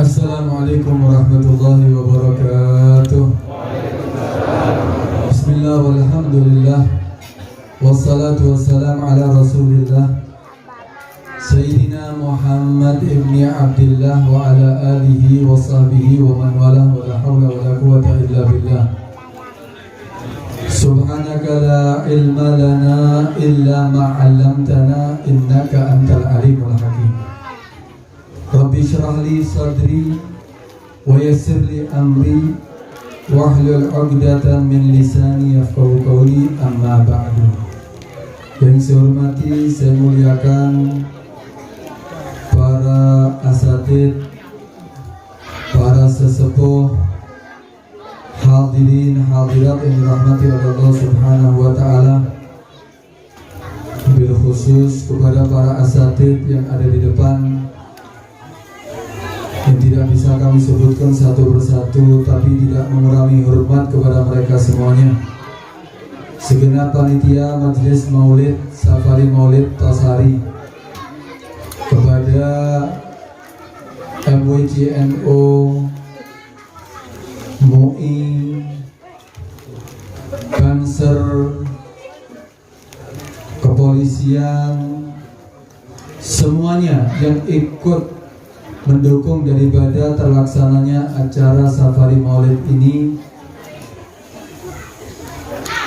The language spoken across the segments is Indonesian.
Assalamualaikum warahmatullahi wabarakatuh. Bismillah walhamdulillah wassalatu wassalamu ala rasulillah Sayyidina Muhammad ibni Abdillah wa ala alihi wa sahbihi wa man walah wa la hawla wa la quwata illa billah. Subhanaka la ilma lana illa ma 'allamtana innaka antal alimul hakim. Rabbi syrah li sadri wa yassir li amri wahlul 'uqdatan min lisani yafqahu qawli, amma ba'du. Yang saya hormati, saya muliakan para asatid, para sesepuh, hadirin hadirat yang dirahmati oleh Allah Subhanahu wa taala. Bil khusus kepada para asatid yang ada di depan, yang tidak bisa kami sebutkan satu persatu, tapi tidak mengurangi hormat kepada mereka semuanya. Segenap panitia Majelis Maulid Safari Maulid Tosari, kepada MWCNO, MUI, Banser, kepolisian, semuanya yang ikut mendukung daripada terlaksananya acara Safari Maulid ini.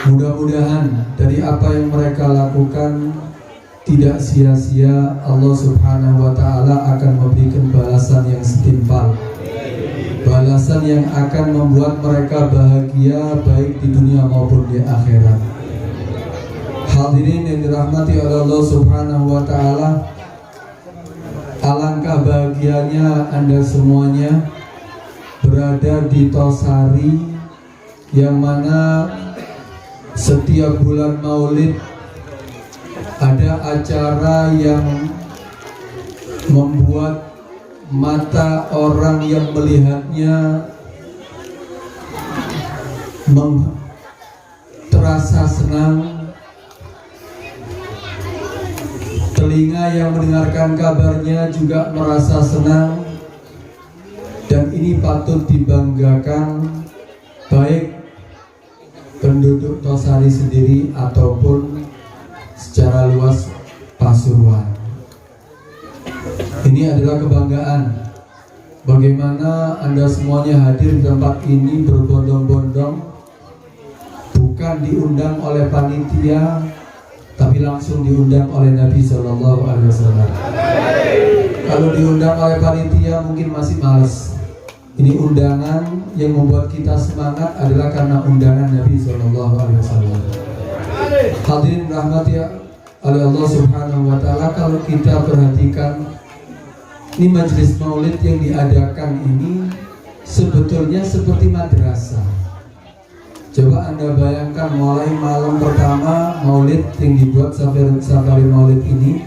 Mudah-mudahan dari apa yang mereka lakukan tidak sia-sia. Allah Subhanahu wa ta'ala akan memberikan balasan yang setimpal, balasan yang akan membuat mereka bahagia baik di dunia maupun di akhirat. Hadirin yang dirahmati oleh Allah Subhanahu wa ta'ala, alangkah bahagianya Anda semuanya berada di Tosari, yang mana setiap bulan Maulid ada acara yang membuat mata orang yang melihatnya terasa senang, telinga yang mendengarkan kabarnya juga merasa senang, dan ini patut dibanggakan baik penduduk Tosari sendiri ataupun secara luas Pasuruan. Ini adalah kebanggaan. Bagaimana Anda semuanya hadir di tempat ini berbondong-bondong, bukan diundang oleh panitia, tapi langsung diundang oleh Nabi Sallallahu Alaihi Wasallam. Kalau diundang oleh panitia mungkin masih males. Ini undangan yang membuat kita semangat adalah karena undangan Nabi Sallallahu Alaihi Wasallam. Hadirin rahmati oleh Allah Subhanahu wa ta'ala, kalau kita perhatikan ini majelis maulid yang diadakan ini sebetulnya seperti madrasah. Coba Anda bayangkan, mulai malam pertama maulid yang dibuat safari maulid ini,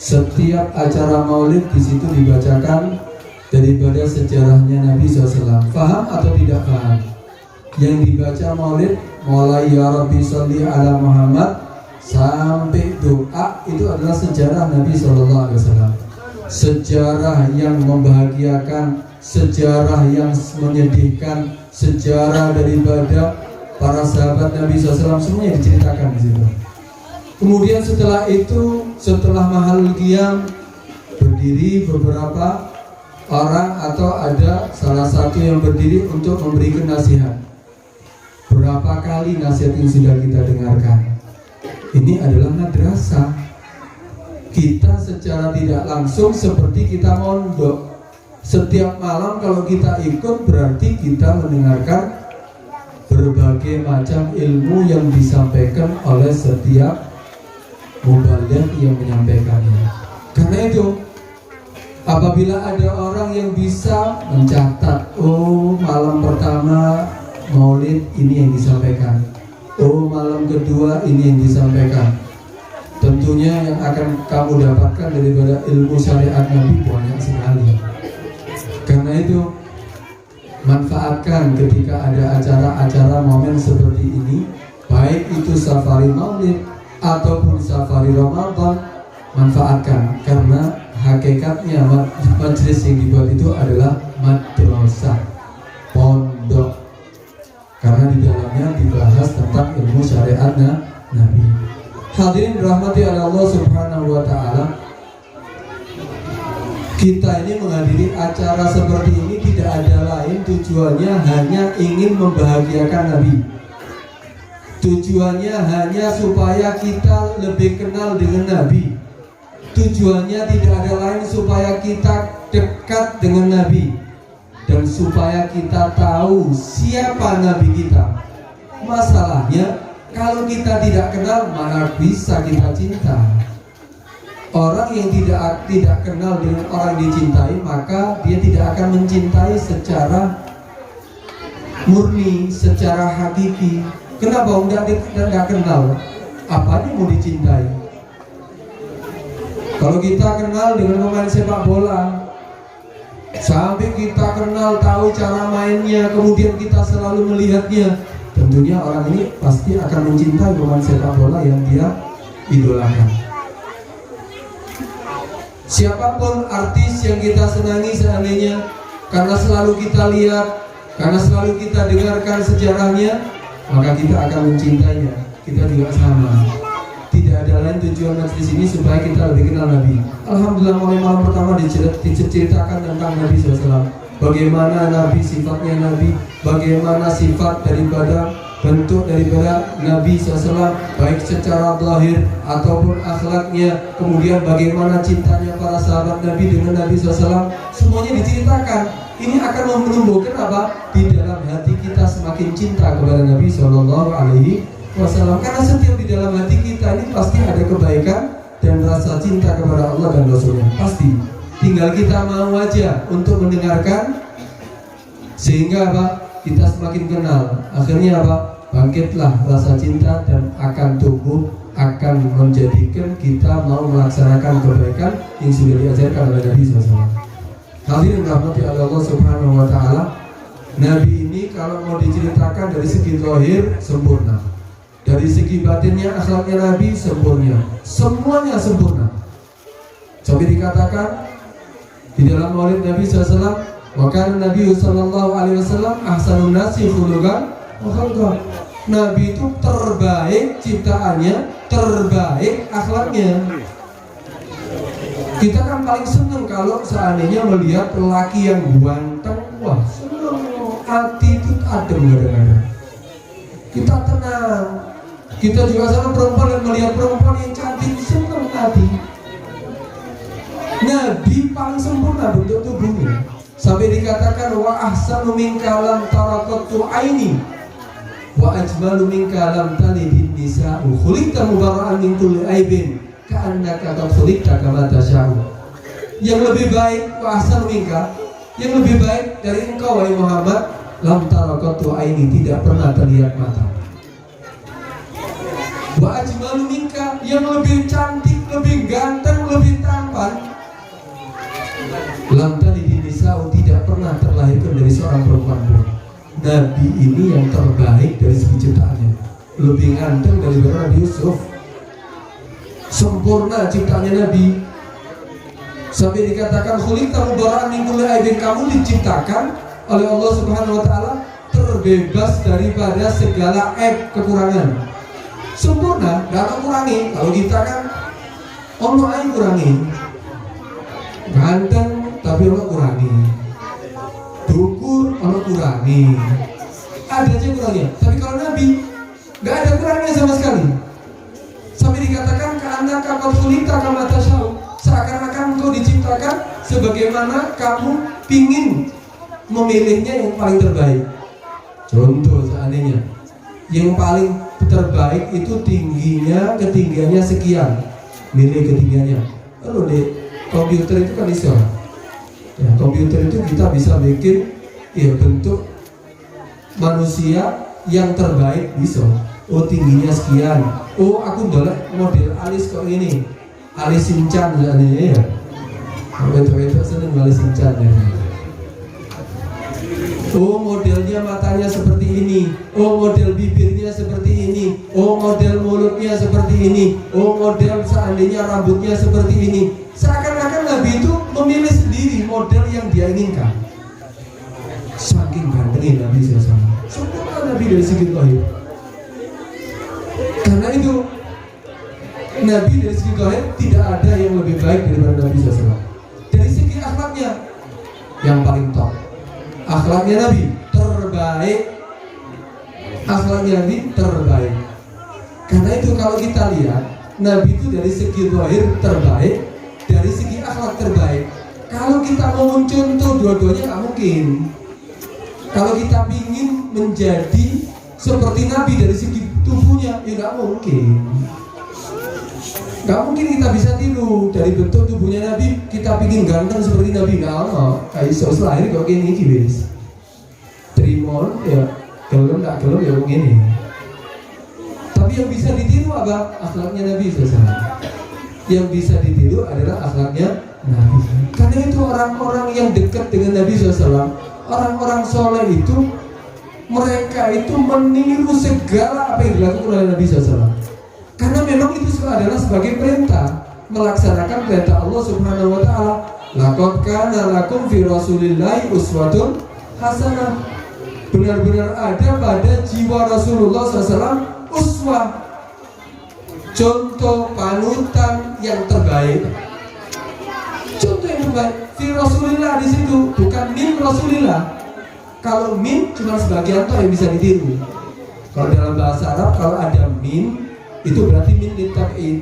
setiap acara maulid di situ dibacakan daripada sejarahnya Nabi SAW. Faham atau tidak paham? Yang dibaca maulid mulai ya Rabbi sholli ala Muhammad sampai doa itu adalah sejarah Nabi SAW. Sejarah yang membahagiakan, sejarah yang menyedihkan, sejarah daripada para sahabat Nabi SAW, semuanya diceritakan di situ. Kemudian setelah itu, setelah mahal qiyam, berdiri beberapa orang atau ada salah satu yang berdiri untuk memberikan nasihat. Berapa kali nasihat yang sudah kita dengarkan? Ini adalah madrasah. Kita secara tidak langsung seperti kita mondok. Setiap malam kalau kita ikut berarti kita mendengarkan berbagai macam ilmu yang disampaikan oleh setiap mubaligh yang menyampaikannya. Karena itu, apabila ada orang yang bisa mencatat, oh malam pertama maulid ini yang disampaikan, oh malam kedua ini yang disampaikan, tentunya yang akan kamu dapatkan daripada ilmu syariat Nabi banyak sekali. Karena itu, manfaatkan ketika ada acara-acara momen seperti ini, baik itu safari maulid ataupun safari Ramadan, manfaatkan, karena hakikatnya majelis yang dibuat itu adalah madrasah, pondok, karena di dalamnya dibahas tentang ilmu syariat Nabi. Hadirin dirahmati Allah Subhanahu wa taala, kita ini menghadiri acara seperti ini tidak ada lain tujuannya hanya ingin membahagiakan Nabi. Tujuannya hanya supaya kita lebih kenal dengan Nabi. Tujuannya tidak ada lain supaya kita dekat dengan Nabi dan supaya kita tahu siapa Nabi kita. Masalahnya kalau kita tidak kenal, mana bisa kita cinta? Orang yang tidak kenal dengan orang dicintai, maka dia tidak akan mencintai secara murni, secara hakiki. Kenapa? Enggak kenal, apanya mau dicintai? Kalau kita kenal dengan pemain sepak bola, sampai kita kenal, tahu cara mainnya, kemudian kita selalu melihatnya, tentunya orang ini pasti akan mencintai pemain sepak bola yang dia idolakan. Siapapun artis yang kita senangi seandainya, karena selalu kita lihat, karena selalu kita dengarkan sejarahnya, maka kita akan mencintainya. Kita juga sama. Tidak ada lain tujuan majelis ini supaya kita lebih kenal Nabi. Alhamdulillah, mulai malam pertama diceritakan tentang Nabi SAW. Bagaimana Nabi, sifatnya Nabi, bagaimana sifat daripada bentuk daripada Nabi SAW, baik secara zahir ataupun akhlaknya, kemudian bagaimana cintanya para sahabat Nabi dengan Nabi SAW, semuanya diceritakan. Ini akan menumbuhkan apa? Di dalam hati kita semakin cinta kepada Nabi SAW. Karena setiap di dalam hati kita ini pasti ada kebaikan dan rasa cinta kepada Allah dan Rasulnya. Pasti. Tinggal kita mau aja untuk mendengarkan, sehingga apa? Kita semakin kenal. Akhirnya apa? Bangkitlah rasa cinta dan akan tumbuh, akan menjadikan kita mau melaksanakan kebaikan yang sudah diajarkan oleh Nabi SAW. Hadirin rahmati Allah Subhanahu wa taala, Nabi ini kalau mau diceritakan dari segi zahir sempurna, dari segi batinnya, akhlaknya Nabi sempurna, semuanya sempurna. Sampai dikatakan di dalam maulid Nabi SAW, maka Nabi SAW ahsanun nasi khuluqan wa khalqan. Nabi itu terbaik ciptaannya, terbaik akhlaknya. Kita kan paling seneng kalau seandainya melihat lelaki yang ganteng, wah seneng, attitude adem kadang-kadang. Kita tenang. Kita juga sama perempuan yang melihat perempuan yang cantik, seneng hati. Nabi paling sempurna bentuk tubuhnya. Sampai dikatakan wa ahsanu minka lam tarakatu aini wa ajmalu minka lam talidin nisa'u khuliqta mubarra'an min kulli aibin ka'annaka qad khuliqta kama tasya'u. Yang lebih baik wa ahsanu minka, yang lebih baik dari engkau wahai Muhammad, lam tarakatu aini, tidak pernah terlihat mata. Wa ajmalu minka, yang lebih cantik, lebih ganteng, lebih tampan, lam talidin nisa'u, tidak pernah terlahirkan dari seorang perempuan pun. Nabi ini yang terbaik dari segi ciptaannya, lebih ganteng daripada Nabi Yusuf. Sempurna ciptaannya Nabi. Sampai dikatakan khuliqta mubarra'an min kulli aibin, kamu diciptakan oleh Allah Subhanahu wa taala terbebas daripada segala aib, kekurangan. Sempurna, enggak ada kurangi. Kalau kita kan ono ae kurangi. Ganteng tapi ono kurangi. Dukur ono kurangi. Ada aja kurangnya. Tapi kalau Nabi enggak ada kurangnya sama sekali. Sampai dikatakan ka'annaka qad khuliqta kama tasya'u, seakan-akan engkau diciptakan sebagaimana kamu pingin memilihnya yang paling terbaik. Contoh seandainya yang paling terbaik itu ketinggiannya sekian, milih ketinggiannya. Lalu di komputer itu kan bisa, ya, komputer itu kita bisa bikin ya bentuk manusia yang terbaik bisa. Oh tingginya sekian. Oh aku dolek model alis kok ini, alis Shinchan ya. Itu seneng alis Shinchan ya. Oh modelnya matanya seperti ini. Oh model bibirnya seperti ini. Oh model mulutnya seperti ini. Oh model seandainya rambutnya seperti ini. Seakan-akan Nabi itu memilih sendiri model yang dia inginkan. Saking gantengnya Nabi SAW. Sempurna Nabi dari segi zahir. Karena itu Nabi dari segi zahir tidak ada yang lebih baik daripada Nabi SAW. Dari segi akhlaknya yang paling top. Akhlaknya Nabi terbaik. Akhlaknya Nabi terbaik. Karena itu kalau kita lihat Nabi itu dari segi zahir terbaik, dari segi akhlak terbaik. Kalau kita mau mencontoh dua-duanya nggak mungkin. Kalau kita ingin menjadi seperti Nabi dari segi tubuhnya, ya nggak mungkin. Nggak mungkin kita bisa tiru dari bentuk tubuhnya Nabi. Kita ingin ganteng seperti Nabi, nggak mau. Kayak sos lahir kok gini wis. Trimon ya, gelem nggak gelem ya begini. Tapi yang bisa ditiru apa? Akhlaknya Nabi SAW. Yang bisa ditiru adalah akhlaknya Nabi. Karena itu orang-orang yang dekat dengan Nabi SAW, orang-orang soleh itu, mereka itu meniru segala apa yang dilakukan oleh Nabi SAW. Karena memang itu adalah sebagai perintah, melaksanakan perintah Allah Subhanahu Wa Taala. Laqad kana lakum fi Rasulillahi uswatun hasanah. Benar-benar ada pada jiwa Rasulullah SAW uswah, contoh panutan yang terbaik. Contoh yang terbaik fi Rasulillah di situ, bukan min Rasulillah. Kalau min cuma sebagian toh yang bisa ditiru. Kalau dalam bahasa Arab kalau ada min itu berarti min litab'id.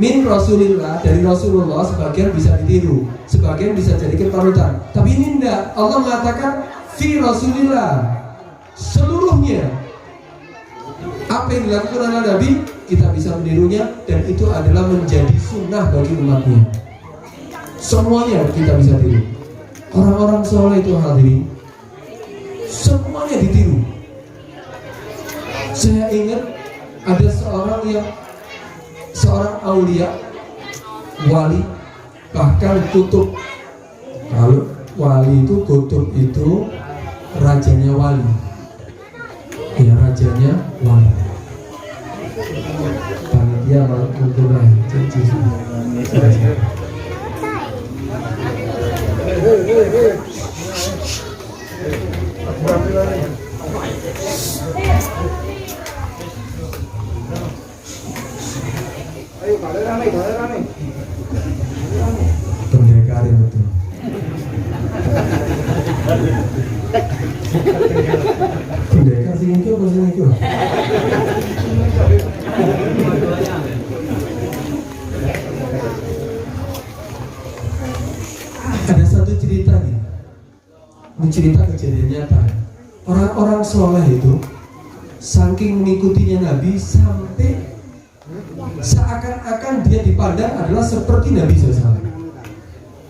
Min Rasulillah, dari Rasulullah sebagian bisa ditiru, sebagian bisa jadikan panutan. Tapi ini enggak. Allah mengatakan fi Rasulillah, seluruhnya. Apa yang dilakukan oleh Nabi kita bisa menirunya, dan itu adalah menjadi sunnah bagi umatnya. Semuanya kita bisa tiru. Orang-orang soleh itu hadirin, semuanya ditiru. Saya ingat ada seorang aulia, wali, bahkan kutub. Kalau wali itu, kutub itu rajanya wali. Ya, rajanya wali. Panitia Al-Qur'an janji. Pendekar itu. Pendekar sih itu apa sih itu? Ada satu cerita nih. Ini cerita kejadian nyata. Orang-orang soleh itu saking mengikutinya Nabi sampai seakan-akan dia dipandang adalah seperti Nabi SAW.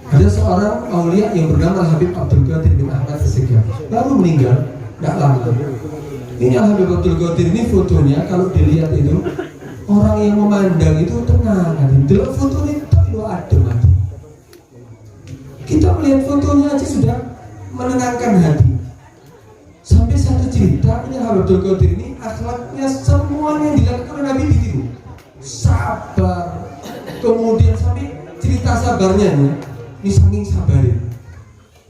Ada seorang aulia yang bernama Habib Abdul Qadir bin Ahmad As-Segaf, baru meninggal, tidak lama. Ini Habib Abdul Qadir ini fotonya kalau dilihat itu orang yang memandang itu tenang. Delok fotonya tapi lo adem hati. Kita melihat fotonya aja sudah menenangkan hati. Sampai satu cerita, ini Habib Abdul Qadir ini akhlaknya semuanya yang dilakukan oleh Nabi ditiru. Sabar, kemudian sampai cerita sabarnya nih. Ini saking sabarnya,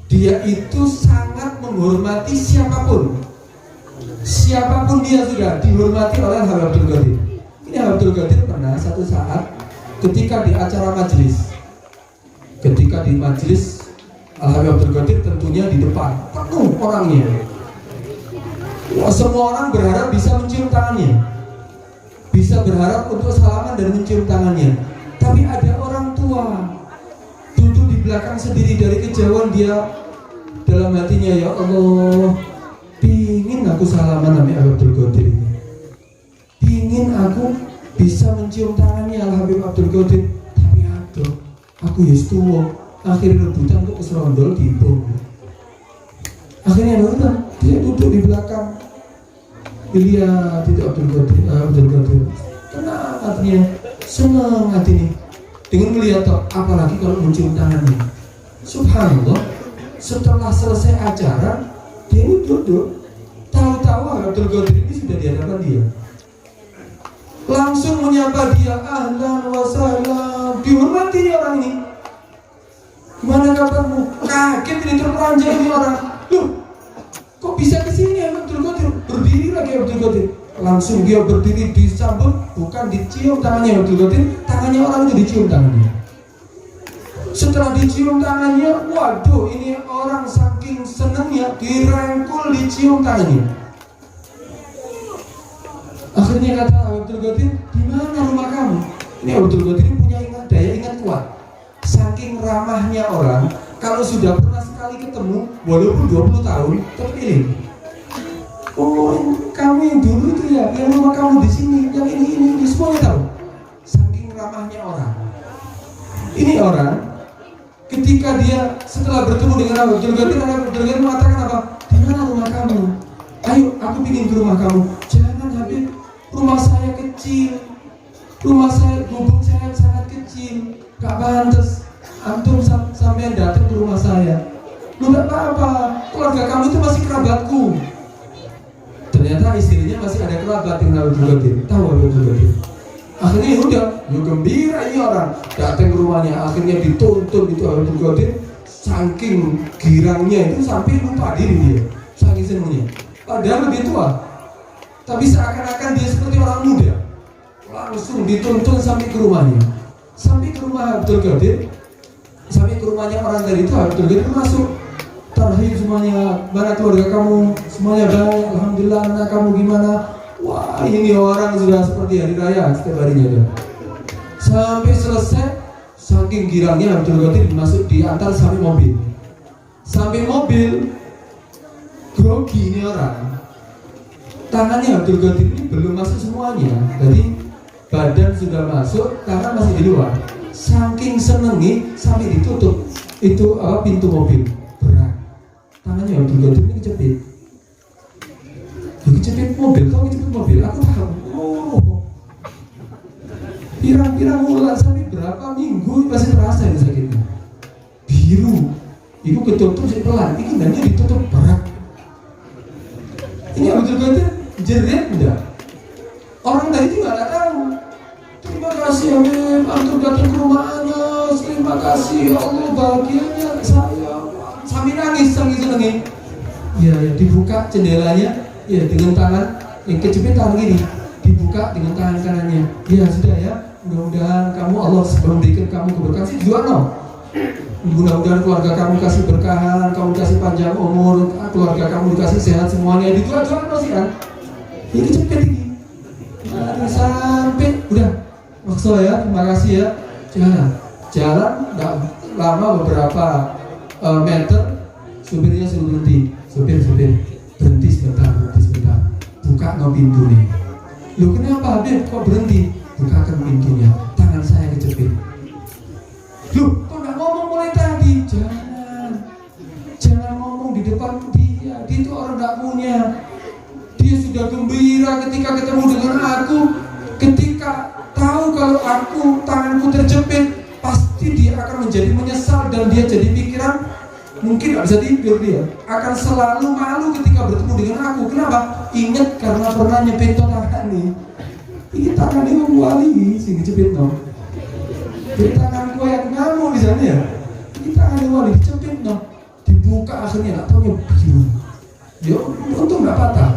dia itu sangat menghormati siapapun. Siapapun dia sudah dihormati oleh Habib Abdul Qadir. Ini Habib Abdul Qadir pernah satu saat ketika di acara majelis, Habib Abdul Qadir tentunya di depan penuh orangnya. Wah, semua orang berharap bisa mencium tangannya, bisa berharap untuk salaman dan mencium tangannya. Tapi ada orang tua duduk di belakang sendiri, dari kejauhan dia dalam hatinya, ya Allah, pingin aku salaman sama Habib Abdul Qadir ini, pingin aku bisa mencium tangannya Habib Abdul Qadir, tapi aduh, aku ya tua. Akhirnya rebutan untuk keserondol di bom. Akhirnya dia duduk di belakang, dilihat itu Abdul Qadir, tenang hatinya, senang hati ini dengan melihat, apalagi kalau mencium tangannya. Subhanallah, setelah selesai acara dia ini duduk, tahu-tahu Abdul Qadir ini sudah di hadapan dia, langsung menyapa dia, ahlan wa sahlan, dihormati orang ini. Gimana kabarmu? Kaget ini terperanjat ini orang. Loh, kok bisa kesini ya Abdul Qadir? Berdiri lagi Abdul Qadir. Langsung dia berdiri disambut, bukan dicium tangannya Abdul Qadir, tangannya orang itu dicium tangannya. Setelah dicium tangannya, waduh ini orang saking senangnya dirangkul dicium tangannya. Akhirnya kata Abdul Qadir, di mana rumah kamu? Ini Abdul Qadir punya daya ingat kuat. Saking ramahnya orang, kalau sudah pernah sekali ketemu, walaupun 20 tahun, terpilih. Oh, kamu yang dulu itu ya, yang rumah kamu di sini, yang ini semuanya tahu. Saking ramahnya orang. Ini orang, ketika dia setelah bertemu dengan Abdul Qadir mengatakan apa? Di mana rumah kamu? Ayo, aku ingin ke rumah kamu. Jangan Habib, rumah saya kecil, rumah saya gubuk saya sangat kecil, gak pantas antum sampai datang ke rumah saya. Lu gak apa-apa, keluarga kamu itu masih kerabatku. Ternyata istrinya masih ada kerabat dengan Abdul Qadir. Tahu Abdul Qadir. Akhirnya udah, gembira ini orang datang ke rumahnya. Akhirnya dituntun itu Abdul Qadir. Saking girangnya itu sampai lupa diri dia, saking senangnya. Padahal lebih tua, tapi seakan-akan dia seperti orang muda. Langsung dituntun sampai ke rumahnya. Sampai ke rumah Abdul Qadir, sampai ke rumahnya orang tadi itu Abdul Qadir masuk. Tarhib semuanya, mana keluarga kamu? Semuanya baik, alhamdulillah. Anak kamu gimana? Wah, ini orang sudah seperti hari raya setiap harinya tuh. Sampai selesai, saking girangnya Abdul Qadir masuk diantar sampai mobil. Sampai mobil, grogi ini orang. Tangannya Abdul Qadir ini belum masuk semuanya. Jadi badan sudah masuk, tangan masih di luar. Saking senengi sampai ditutup itu pintu mobil. Berat. Tangannya Abdul Qadir ini kejepit. Kejepit mobil, kau kejepit mobil. Aku tahu. Oh, pirang-pirang bulan sampai berapa minggu masih terasa ini sakitnya. Biru. Ibu ketutup sih pelan. Ini dannya ditutup berat. Ini Abdul Qadir jerit enggak? Orang tadi juga nggak tahu. Terima kasih Habib, antum datang ke rumah Anas. Terima kasih ya Allah, bahagianya saya. Sambil nangis, sambil senengin. Ya, dibuka jendelanya, ya dengan tangan yang kejepit tangan gini, dibuka dengan tangan kanannya. Ya sudah ya, mudah-mudahan kamu Allah memberikan kamu keberkahan. Juga no. Mudah-mudahan keluarga kamu kasih berkahan, kamu kasih panjang umur, keluarga kamu dikasih sehat semuanya. Dijual-jual masih kan? Ini kejepit ini. Nah, sampai udah. Maksud ya, terima kasih ya. Jalan, nggak lama beberapa meter, supirnya suruh berhenti. Supir, berhenti sebentar. Buka no pintu nih. Loh kenapa Habib kok berhenti? Bukakan pintunya. Tangan saya kejepit. Loh, kok nggak ngomong mulai tadi? Jangan ngomong di depan dia. Dia itu orang nggak punya. Dia sudah gembira ketika ketemu dengan aku. Ketika tahu kalau tanganku terjepit, pasti dia akan menjadi menyesal dan dia jadi pikiran mungkin nggak bisa tidur. Dia akan selalu malu ketika bertemu dengan aku. Kenapa? Ingat karena pernah nyepit tangan nih. Ini tangan ini wali sing dijepit no. Di tanganku yang ngamu di sana ya. Ini tangan yang wali dijepit no. Dibuka akhirnya nggak tahu biru. Dia untung nggak patah.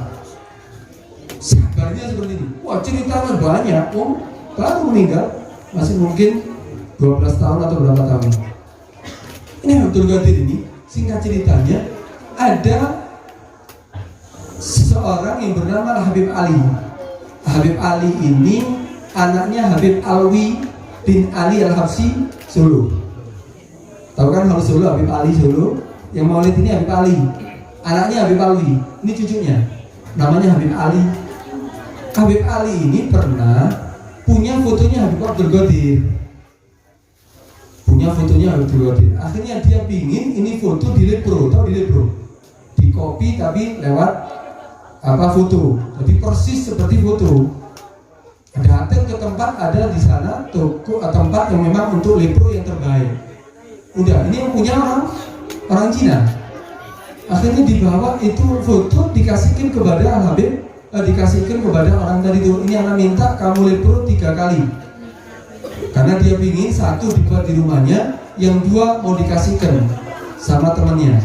Sabarnya seperti ini. Wah ceritanya banyak. Baru meninggal masih mungkin 12 tahun atau berapa tahun. Ini Abdul Qadir ini singkat ceritanya ada seseorang yang bernama Habib Ali. Habib Ali ini anaknya Habib Alwi bin Ali Al-Habsyi Solo. Tahu kan Habib Solo, Habib Ali Solo. Yang maulid ini Habib Ali. Anaknya Habib Alwi. Ini cucunya. Namanya Habib Ali. Habib Ali ini pernah punya fotonya Habib Abdul Qadir. Akhirnya dia pingin ini foto di Lepro. Tahu di Lepro? Di copy tapi lewat foto. Jadi persis seperti foto. Datang ke tempat ada di sana toko tempat yang memang untuk Lepro yang terbaik. Udah, ini yang punya orang Cina. Akhirnya dibawa itu foto dikasihkan kepada dikasihkan kepada orang tadi itu. Ini anak minta kamu Lepro 3 kali. Karena dia ingin satu dibuat di rumahnya, yang dua mau dikasihkan sama temannya.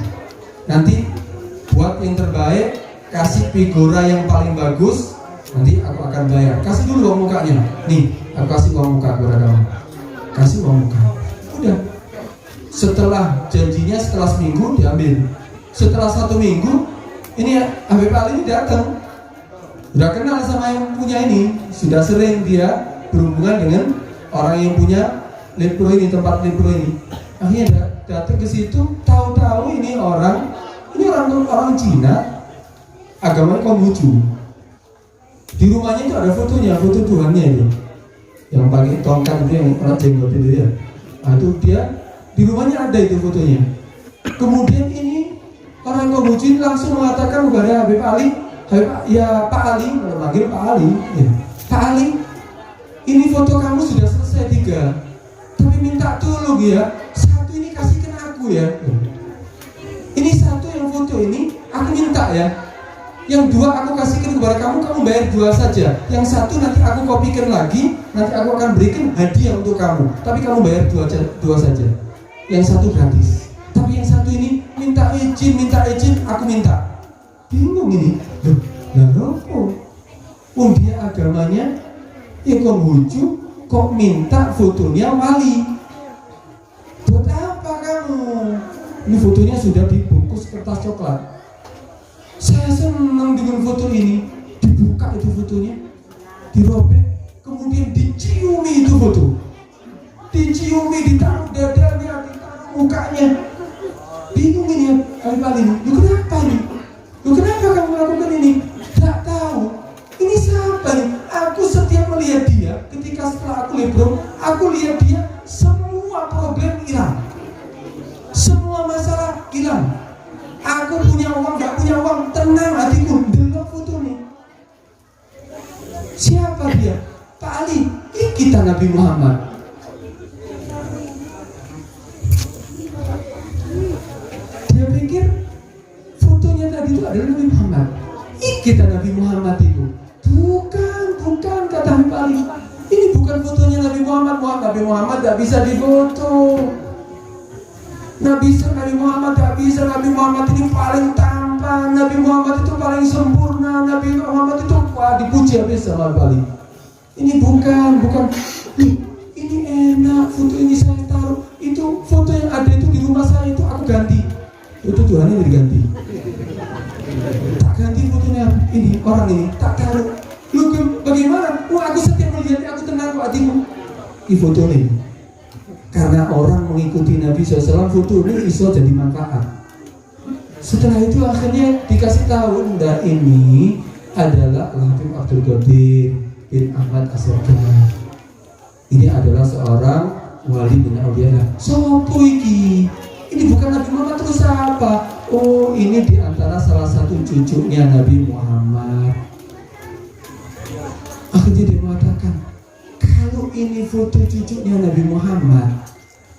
Nanti buat yang terbaik, kasih figura yang paling bagus, nanti aku akan bayar. Kasih dulu uang mukanya. Nih, aku kasih uang muka kepada kamu. Kasih uang muka. Udah. Setelah janjinya setelah seminggu diambil. Setelah 1 minggu, ini Habib Ali ini datang. Udah kenal sama yang punya ini, sudah sering dia berhubungan dengan orang yang punya Lipro ini, tempat Lipro ini. Akhirnya datang ke situ, tahu-tahu ini orang Cina, agamanya Konghucu. Di rumahnya itu ada fotonya, foto Tuhannya itu, yang pakai tongkat itu, yang orang jenggot itu ya. Nah, itu dia di rumahnya ada itu fotonya. Kemudian ini orang Konghucu ini langsung mengatakan kepada Habib Ali, ya Pak Ali, kalau manggil Pak Ali, ya. Pak Ali, ini foto kamu sudah selesai 3, tapi minta tolong ya, 1 ini kasihkan aku ya. Ini 1 yang foto ini aku minta ya. Yang 2 aku kasihkan kepada kamu, kamu bayar 2 saja. Yang 1 nanti aku kopikan lagi, nanti aku akan berikan hadiah untuk kamu. Tapi kamu bayar 2 saja. Yang 1 gratis. Tapi yang 1 ini minta izin, aku minta. Bingung ini. Loh, dia agamanya ya Konghucu, kok minta fotonya wali? Buat apa kamu? Ini fotonya sudah dibungkus kertas coklat. Saya senang dengan foto ini. Dibuka itu fotonya, dirobek, kemudian diciumi itu foto. Diciumi, ditaruh dadanya, ditaruh mukanya. Bingung ini ya, kali ini. Kenapa ini? Kenapa kamu lakukan ini? Tak tahu. Ini siapa nih? Aku setiap melihat dia, ketika setelah aku libro, aku lihat dia, semua problem hilang, semua masalah hilang. Aku punya uang, gak punya uang, tenang hatiku. Delok foto nih. Siapa dia? Pak Ali. Ini kita Nabi Muhammad. Dia pikir fotonya tadi itu adalah Nabi Muhammad. Ini kita Nabi Muhammad itu. Bukan kata Habib Ali. Ini bukan fotonya Nabi Muhammad. Nabi Muhammad gak bisa difoto. Nabi Muhammad gak bisa. Nabi Muhammad ini paling tampan. Nabi Muhammad itu paling sempurna. Nabi Muhammad itu dipuji habis sama Habib Ali. Ini bukan. Ini enak. Foto ini saya taruh. Itu foto yang ada itu di rumah saya itu aku ganti. Itu Tuhan ini diganti. Tak ganti fotonya ini, orang ini tak taruh. Lu bagaimana? Aku setiap melihatnya aku tenang kok hatiku. Ini foto ini. Karena orang mengikuti Nabi SAW, foto ini bisa jadi manfaat. Setelah itu akhirnya dikasih tahu, enggak, ini adalah Habib Abdul Qadir bin Ahmad As-Saddaq. Ini adalah seorang wali bin Aulia. Sopo iki? Ini bukan Nabi Muhammad, terus apa? Oh, ini diantara salah satu cucunya Nabi Muhammad. Akhirnya dia mengatakan, kalau ini foto cucunya Nabi Muhammad,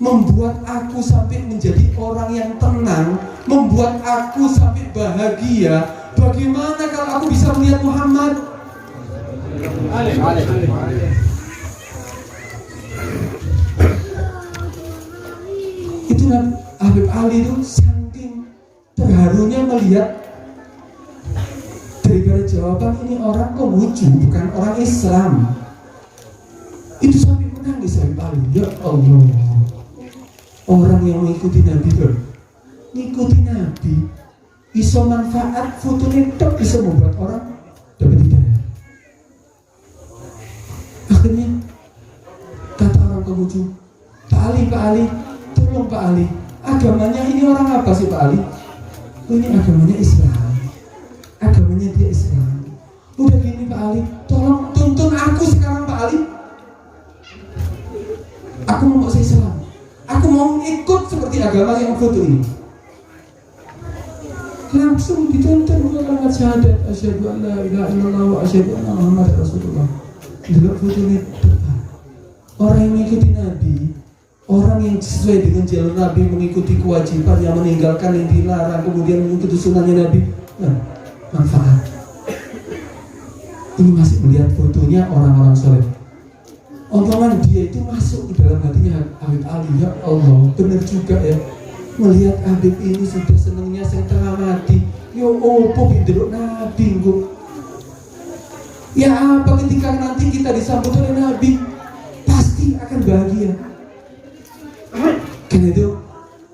membuat aku sampai menjadi orang yang tenang, membuat aku sampai bahagia. Bagaimana kalau aku bisa melihat Muhammad? Itu Habib Ali itu saking terharunya melihat, daripada jawaban ini orang Konghucu, bukan orang Islam. Itu sampai menangis Habib Ali. Ya Allah, orang yang mengikuti Nabi itu, mengikuti Nabi, iso manfaat fotonya itu bisa membuat orang dapat hidayah. Akhirnya kata orang Konghucu, Pak Ali, tolong Pak Ali, agamanya ini orang apa sih Pak Ali? Oh, ini agamanya Islam. Agamanya dia Islam. Udah gini Pak Ali, tolong tuntun aku sekarang Pak Ali. Aku mau Islam. Aku mau ikut seperti agama yang foto ini. Langsung dituntun dua kalimat syahadat, asyhadu an la ilaha illallah wa asyhadu anna Muhammadar Rasulullah. Delok foto ini. Orang yang mengikuti Nabi, orang yang sesuai dengan jalur Nabi, mengikuti kewajiban, yang meninggalkan yang dilarang, kemudian mengikuti sunnahnya Nabi, nah, manfaat. Ini masih melihat fotonya orang-orang soleh. omongan dia itu masuk ke dalam hatinya Habib Ali. Ya Allah, benar juga ya. Melihat Habib ini sudah senangnya setengah mati. Yo opo bindelok Nabi kok. Ya apa ketika nanti kita disambut oleh Nabi, pasti akan bahagia. Karena itu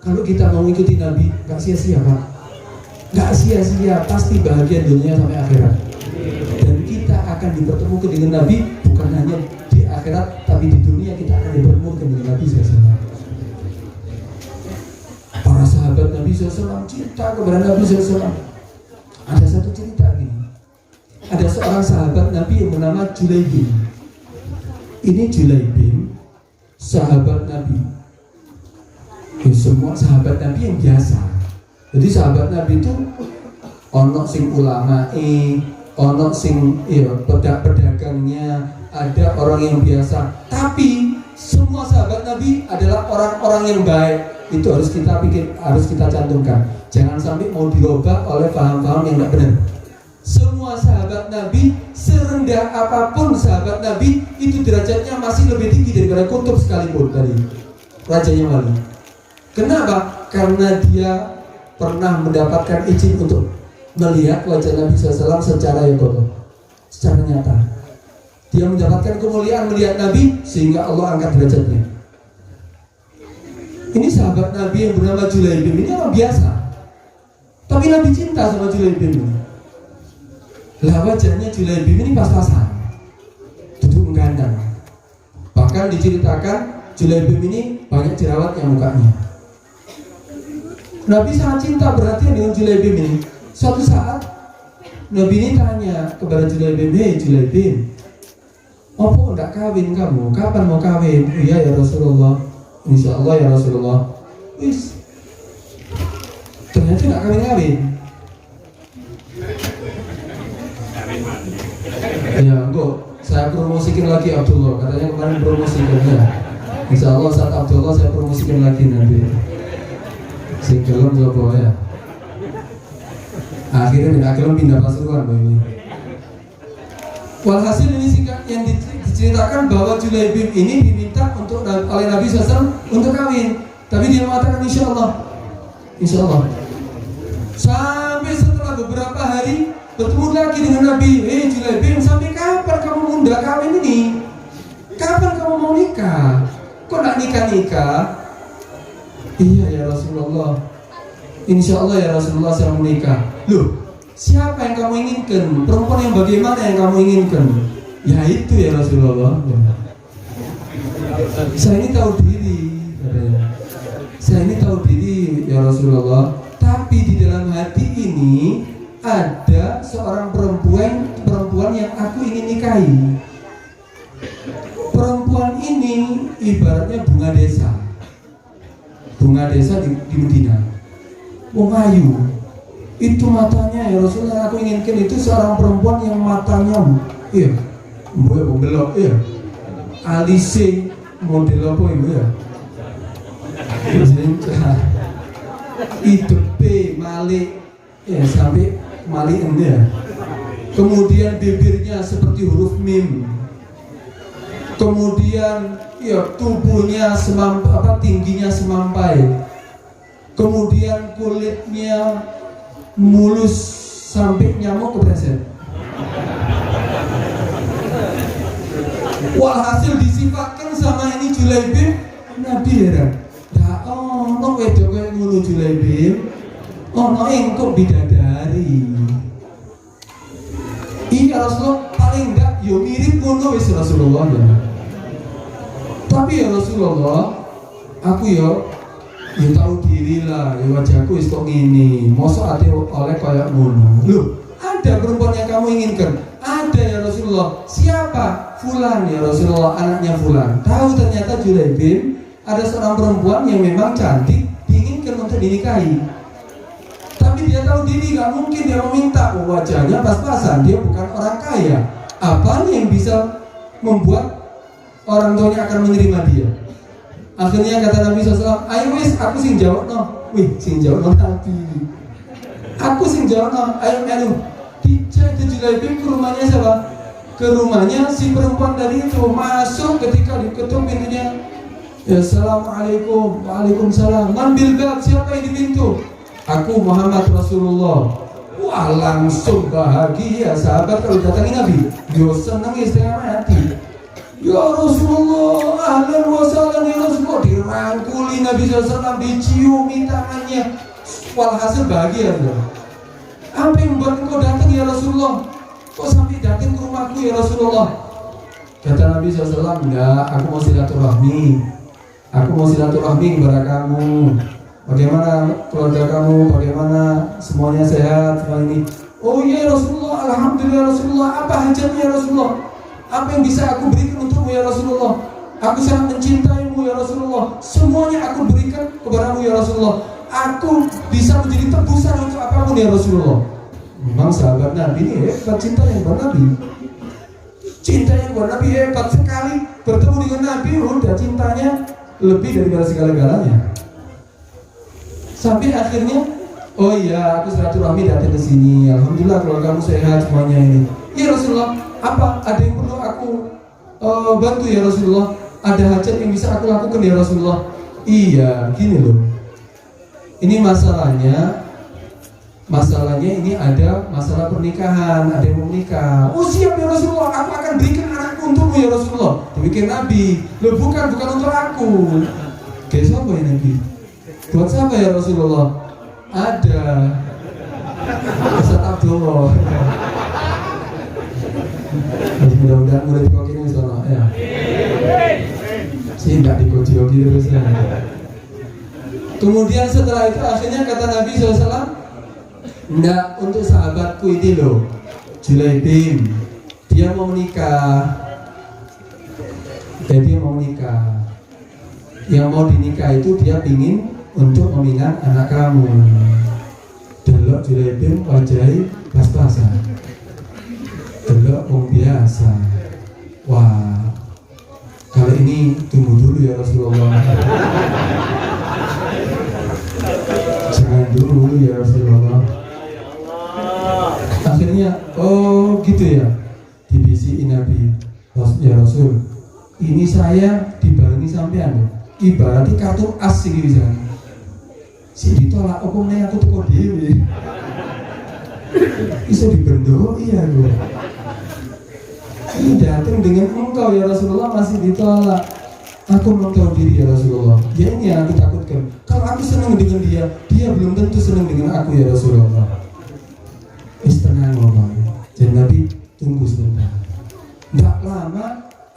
kalau kita mau ikuti Nabi, gak sia-sia Pak. Gak sia-sia, pasti bahagia dunia sampai akhirat. Dan kita akan dipertemukan dengan Nabi bukan hanya di akhirat, tapi di dunia kita akan dipertemukan dengan Nabi SAW. Para sahabat Nabi SAW cinta kepada Nabi SAW. Ada satu cerita gini. Ada seorang sahabat Nabi yang bernama Julaibim. Ini Julaibim, sahabat Nabi. Semua sahabat Nabi yang biasa. Jadi sahabat Nabi itu ono sing ulama, ono sing pedagangnya, ada orang yang biasa. Tapi semua sahabat Nabi adalah orang-orang yang baik. Itu harus kita pikir, harus kita cantumkan. Jangan sampai mau dirubah oleh paham-paham yang tidak benar. Semua sahabat Nabi, serendah apapun sahabat Nabi, itu derajatnya masih lebih tinggi daripada kutub sekalipun tadi rajanya wali. Kenapa? Karena dia pernah mendapatkan izin untuk melihat wajah Nabi SAW secara yang kokoh, secara nyata. Dia mendapatkan kemuliaan melihat Nabi sehingga Allah angkat derajatnya. Ini sahabat Nabi yang bernama Julaibim, ini orang biasa, tapi Nabi cinta sama Julaibim. Lah wajahnya Julaibim ini pas-pasan, duduk menggandang. Bahkan diceritakan Julaibim ini banyak jerawatnya mukanya. Nabi sangat cinta perhatian dengan Julaibim ini. Suatu saat Nabi ini tanya kepada Julaibim, "Hei Julaibim, apa enggak kawin kamu? Kapan mau kawin?" "Iya ya Rasulullah." "Insya Allah ya Rasulullah." Wis, ternyata enggak kawin-kawin. Ya enggak, saya promosikan lagi Abdullah. Katanya kemarin promosikan ya. Insya Allah saat Abdullah saya promosikan lagi nanti. Sing gelem coba ya. Akhirnya pindah pasuruan ini. Walhasil ini singkat yang diceritakan bahwa Julaibim ini diminta untuk oleh Nabi SAW untuk kawin, tapi dia mengatakan insya Allah, insya Allah. Sampai setelah beberapa hari bertemu lagi dengan Nabi. "Hei Julaibim, sampai kapan kamu menunda kawin ini? Kapan kamu mau nikah? Kok nak nikah-nikah?" "Iya ya Rasulullah, insya Allah ya Rasulullah saya mau nikah." "Loh, siapa yang kamu inginkan? Perempuan yang bagaimana yang kamu inginkan?" "Ya itu ya Rasulullah, saya ini tahu diri, saya ini tahu diri ya Rasulullah. Tapi di dalam hati ini ada seorang perempuan yang aku ingin nikahi. Perempuan ini ibaratnya bunga desa di Medina. Wong ayu, itu matanya ya Rasulullah, aku inginkan itu seorang perempuan yang matanya belok ya, alise model apa itu ya, idepe malik ya sampai malik ya. Kemudian bibirnya seperti huruf mim. Kemudian ya tubuhnya tingginya semampai. Kemudian kulitnya mulus sampai nyamuk kepreset. Walhasil disifatkan sama ini Julaibim, Nabi heran. Ya ono wedok koyo ngono Julaibim, ono engkok bidadari. Iya Rasulullah, paling enggak yo mirip ngono wis Rasulullah ya. Tapi ya Rasulullah, aku yo tahu diri lah, ya wajahku wis kok ngene. Mosok ate oleh kayak ngono. Loh, ada perempuan yang kamu inginkan? Ada ya Rasulullah. Siapa? Fulan ya Rasulullah, anaknya Fulan. Tahu ternyata Julaibim ada seorang perempuan yang memang cantik, diinginkan untuk dinikahi. Tapi dia tahu diri, gak mungkin dia meminta. Wajahnya pas-pasan, dia bukan orang kaya. Apa yang bisa membuat orang tuanya akan menerima dia? Akhirnya kata Nabi SAW, "Ayo wis, aku sing jawab no." Wih, sing jawab no Nabi. Aku sing jawab no, ayo. Dijak Julaibim ke rumahnya siapa? ke rumahnya si perempuan tadi itu. Masuk, ketika diketuk pintunya, ya assalamualaikum, waalaikumsalam. Man bil bab, siapa yang di pintu? Aku Muhammad Rasulullah. Wah, langsung bahagia sahabat kalau datangi Nabi. Dia senang setengah mati. Ya Rasulullah, ahlan wa sahlan ya Rasulullah. Dirangkuli Nabi SAW, diciumi tangannya. Walhasil bahagia. Apa yang membuat engkau datang ya Rasulullah? Kok sampai datang ke rumahku ya Rasulullah? Kata Nabi SAW, enggak, aku mau silaturahmi. Aku mau silaturahmi kepada kamu. Bagaimana keluarga kamu? Bagaimana semuanya sehat? Semua ini. Oh iya Rasulullah, alhamdulillah Rasulullah. Apa hajatnya ya Rasulullah? Apa yang bisa aku berikan untukmu ya Rasulullah? Aku sangat mencintaimu ya Rasulullah. Semuanya aku berikan kepadamu ya Rasulullah. Aku bisa menjadi tebusan untuk apapun ya Rasulullah. Memang sahabat Nabi ini hebat cintanya kepada Nabi. Cintanya kepada Nabi hebat sekali. Bertemu dengan Nabi udah cintanya lebih daripada segala-galanya. Sampai akhirnya, oh iya, aku silaturahmi datang ke sini. Alhamdulillah kalau kamu sehat semuanya ini. Ya Rasulullah, apa? Ada yang perlu aku bantu ya Rasulullah? Ada hajat yang bisa aku lakukan ya Rasulullah? Iya, gini loh. Ini masalahnya ini ada masalah pernikahan. Ada yang mau menikah. Oh siap ya Rasulullah, aku akan berikan anakku untukmu ya Rasulullah. Demikian Nabi. Loh bukan untuk aku. Kayak siapa ya Nabi? Buat siapa ya Rasulullah? Ada Ustaz Abdullah. Mudah-mudahan mulai kok ini sono ya. Sih enggak dikoci-koci terus ya. Kemudian setelah itu akhirnya kata Nabi SAW, enggak, untuk sahabatku ini loh, Julaibim, dia mau menikah. Dia mau menikah. Yang mau dinikah itu dia pingin untuk meminang anak kamu. Delok Julaibim wajahnya pas-pasan. Delok wong biasa. Wah, kali ini tunggu dulu ya Rasulullah. Jangan dulu ya Rasulullah. Akhirnya, oh gitu ya. Dibisikin Nabi, ya Rasul, ini saya dibarengi sampean. Ibaratnya kartu as sih bisa. Si ditolak okomnya aku teko dewe. Bisa dibendo, iya gue. Ini datang dengan engkau ya Rasulullah masih ditolak. Aku mau tahu diri ya Rasulullah. Ya ini yang aku takutkan. Kalau aku senang dengan dia, dia belum tentu senang dengan aku ya Rasulullah. Tenang ngomong. Jadi Nabi tunggu sebentar. Nggak lama,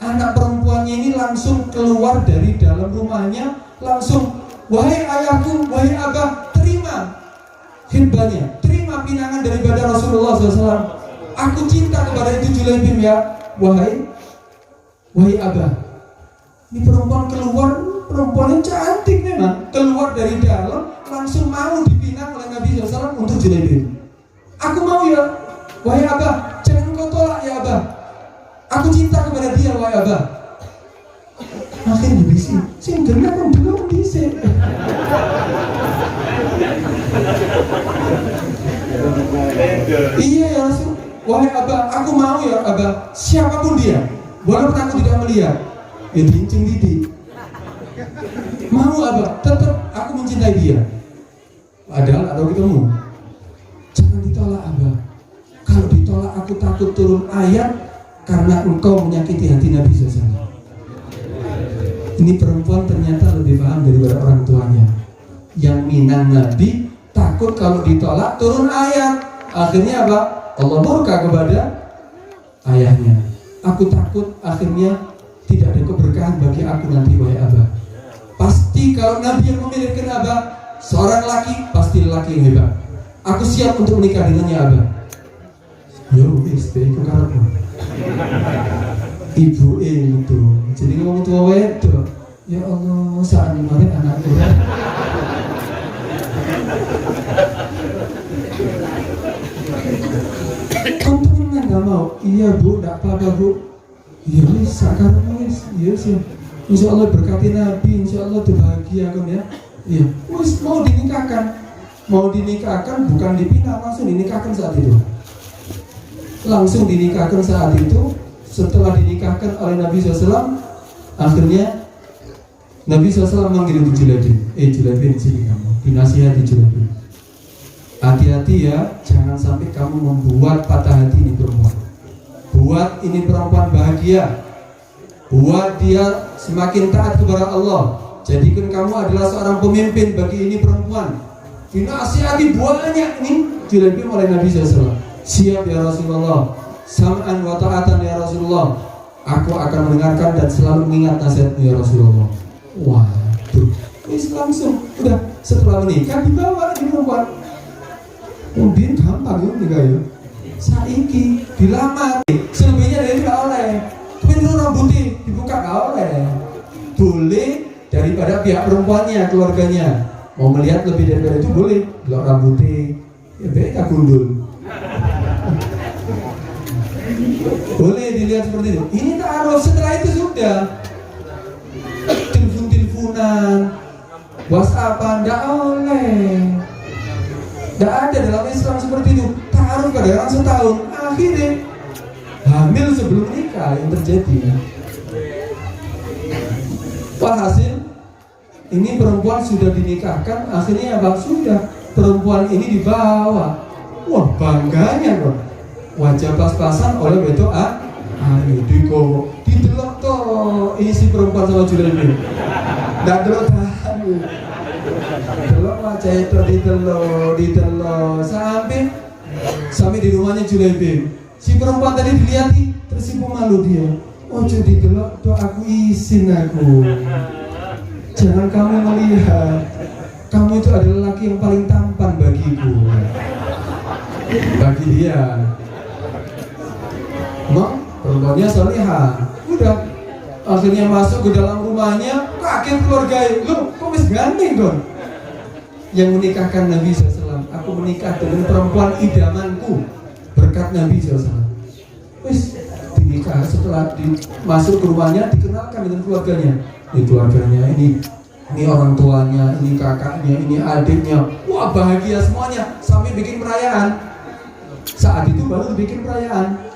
anak perempuannya ini langsung keluar dari dalam rumahnya, langsung, wahai ayahku, wahai abah, terima khidbahnya, terima pinangan daripada Rasulullah SAW. Aku cinta kepada itu Julaibim ya, wahai abah. Ini perempuan keluar, perempuannya cantik memang, keluar dari dalam, langsung mau dipinang oleh Nabi SAW untuk Julaibim. Aku mau ya, wahai abah, jangan kau tolak ya abah. Aku cinta kepada dia, wahai abah. Akhirnya bisa, sing dengar kan belum bisa. Iya ya Rasul, wahai abah, aku mau ya abah, siapapun dia, walaupun aku tidak melihat, ya diincing didik. Mau abah, tetap aku mencintai dia. Padahal atau ketemu. Jangan ditolak abah. Kalau ditolak aku takut turun ayat karena engkau menyakiti hati Nabi SAW. Ini perempuan ternyata lebih paham daripada orang tuanya. Yang minang Nabi takut kalau ditolak turun ayat. Akhirnya apa? Allah murka kepada ayahnya. Aku takut akhirnya tidak ada keberkahan bagi aku nanti wahai abah. Pasti kalau Nabi yang memilihkan abah, seorang laki pasti laki yang hebat. Aku siap untuk menikah dengannya abah. Yo wis iku karepmu. Ibu itu. Jadi ngomong tua wedok. Ya Allah, saat dimana anakku. Untungnya nggak mau. Iya bu, nggak apa-apa bu. Iya wis, sekarang wis. Iya sih. Insya Allah berkati Nabi, insya Allah bahagia kan ya. Iya, wis mau dinikahkan. Mau dinikahkan bukan dipinang, langsung dinikahkan saat itu. Langsung dinikahkan saat itu. setelah dinikahkan oleh Nabi SAW, akhirnya Nabi SAW manggil Julaibin, Julaibin sini kamu, dinasihati Julaibin. Hati-hati ya, jangan sampai kamu membuat patah hati ini perempuan. Buat ini perempuan bahagia, buat dia semakin taat kepada Allah. Jadikan kamu adalah seorang pemimpin bagi ini perempuan. Dinasihati banyak nih Julaibin oleh Nabi SAW. Siap ya Rasulullah, sam'an wa ta'atan ya Rasulullah. Aku akan mendengarkan dan selalu mengingat nasihatmu ya Rasulullah. Waduh, wis langsung udah setelah menikah dibawa di perempuan. Kemudian gampang ya nikah ya. Saiki dilamar, selebihnya dari nggak oleh. Tapi itu rambutnya dibuka nggak oleh. Boleh daripada pihak perempuannya, keluarganya mau melihat lebih daripada itu boleh. Belok rambutnya, ya beda gundul. Boleh dilihat seperti itu. Ini taruh setelah itu sudah. Telepon-teleponan, WhatsAppan, nggak oleh. Nggak ada dalam Islam seperti itu. Taruh kadang setahun, akhirnya hamil sebelum nikah yang terjadi. Walhasil ini perempuan sudah dinikahkan, akhirnya apa? Sudah perempuan ini dibawa. Wah bangganya kok. Wajah pas-pasan oleh beto ayo diko didelok toh isi perempuan sama Julaibin. Nggak delok tahan. Delok wajah itu didelok sampai di rumahnya Julaibin. Si perempuan tadi dilihat tersipu malu dia. Oh jadi delok tuh aku izin aku. Jangan kamu melihat. Kamu itu adalah laki yang paling tampan bagiku. Bagi dia. Emang perempuannya salihah. Udah akhirnya masuk ke dalam rumahnya, kaget keluarga. Loh kok wis ganteng dong? Yang menikahkan Nabi SAW. Aku menikah dengan perempuan idamanku berkat Nabi SAW. Wis dinikah, setelah masuk ke rumahnya dikenalkan dengan keluarganya. Ini keluarganya, ini orang tuanya, ini kakaknya, ini adiknya. Wah bahagia semuanya sampai bikin perayaan. Saat itu baru bikin perayaan.